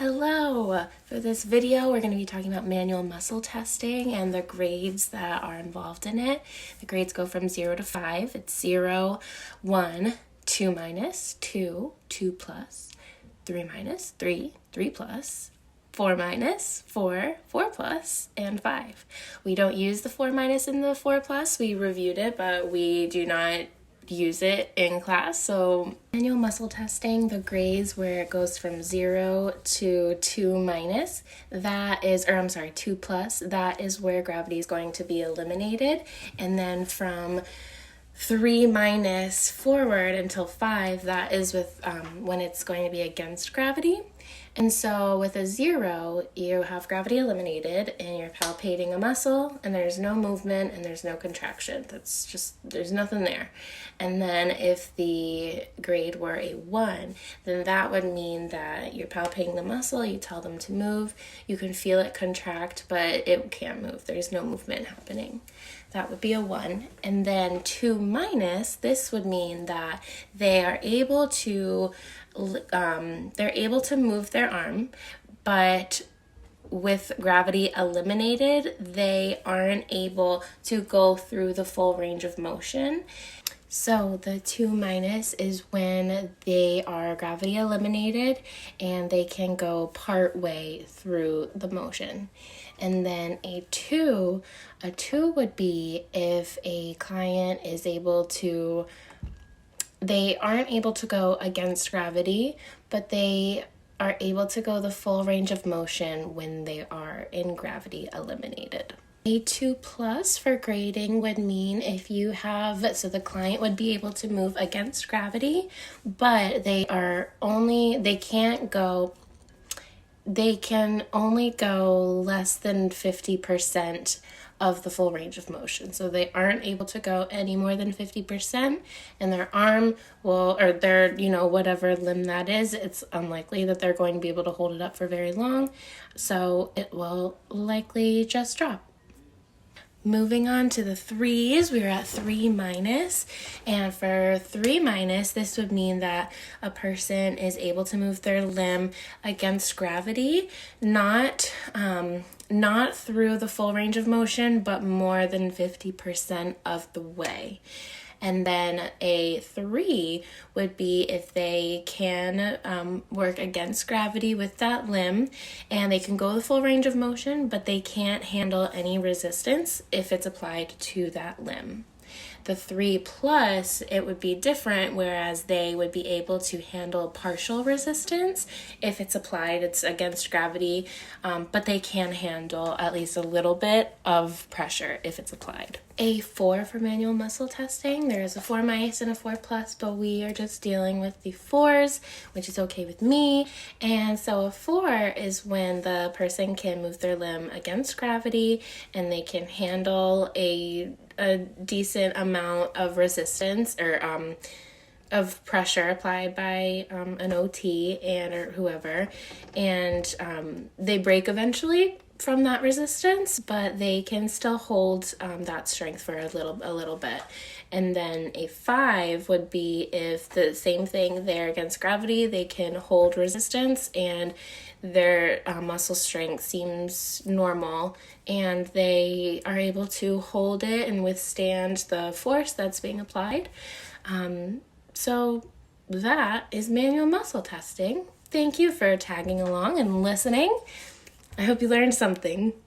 Hello! For this video, we're going to be talking about manual muscle testing and the grades that are involved in it. The grades go from 0 to 5. It's 0, 1, 2 minus, 2, 2 plus, 3 minus, 3, 3 plus, 4 minus, 4, 4 plus, and 5. We don't use the 4 minus in the 4 plus. We reviewed it, but we do not use it in class. So manual muscle testing, the grades where it goes from 0 to 2 minus, that is, 2 plus, that is where gravity is going to be eliminated. And then from 3 minus forward until 5, that is with when it's going to be against gravity. And so with a 0, you have gravity eliminated and you're palpating a muscle and there's no movement and there's no contraction. That's just, there's nothing there. And then if the grade were a 1, then that would mean that you're palpating the muscle, you tell them to move, you can feel it contract, but it can't move. There's no movement happening. That would be a 1. And then 2 minus, this would mean that they are able to move their arm, but with gravity eliminated, they aren't able to go through the full range of motion. So the 2 minus is when they are gravity eliminated and they can go part way through the motion. And then a 2 would be if a client is able to, they aren't able to go against gravity, but they are able to go the full range of motion when they are in gravity eliminated. A 2 plus for grading would mean if you have, so the client would be able to move against gravity, but they can only go less than 50% of the full range of motion. So they aren't able to go any more than 50%, and their arm will, or their, whatever limb that is, it's unlikely that they're going to be able to hold it up for very long. So it will likely just drop. Moving on to the 3s, we are at 3 minus, and for 3 minus, this would mean that a person is able to move their limb against gravity, not through the full range of motion, but more than 50% of the way. And then a 3 would be if they can work against gravity with that limb and they can go the full range of motion, but they can't handle any resistance if it's applied to that limb. The 3 plus, it would be different, whereas they would be able to handle partial resistance if it's applied, it's against gravity, but they can handle at least a little bit of pressure if it's applied. A 4 for manual muscle testing, there is a 4 minus and a 4 plus, but we are just dealing with the 4s, which is okay with me. And so a 4 is when the person can move their limb against gravity and they can handle a decent amount of resistance or of pressure applied by an OT or whoever, and they break eventually from that resistance, but they can still hold that strength for a little bit. And then a 5 would be if the same thing, they're against gravity, they can hold resistance and their muscle strength seems normal and they are able to hold it and withstand the force that's being applied. So that is manual muscle testing. Thank you for tagging along and listening. I hope you learned something.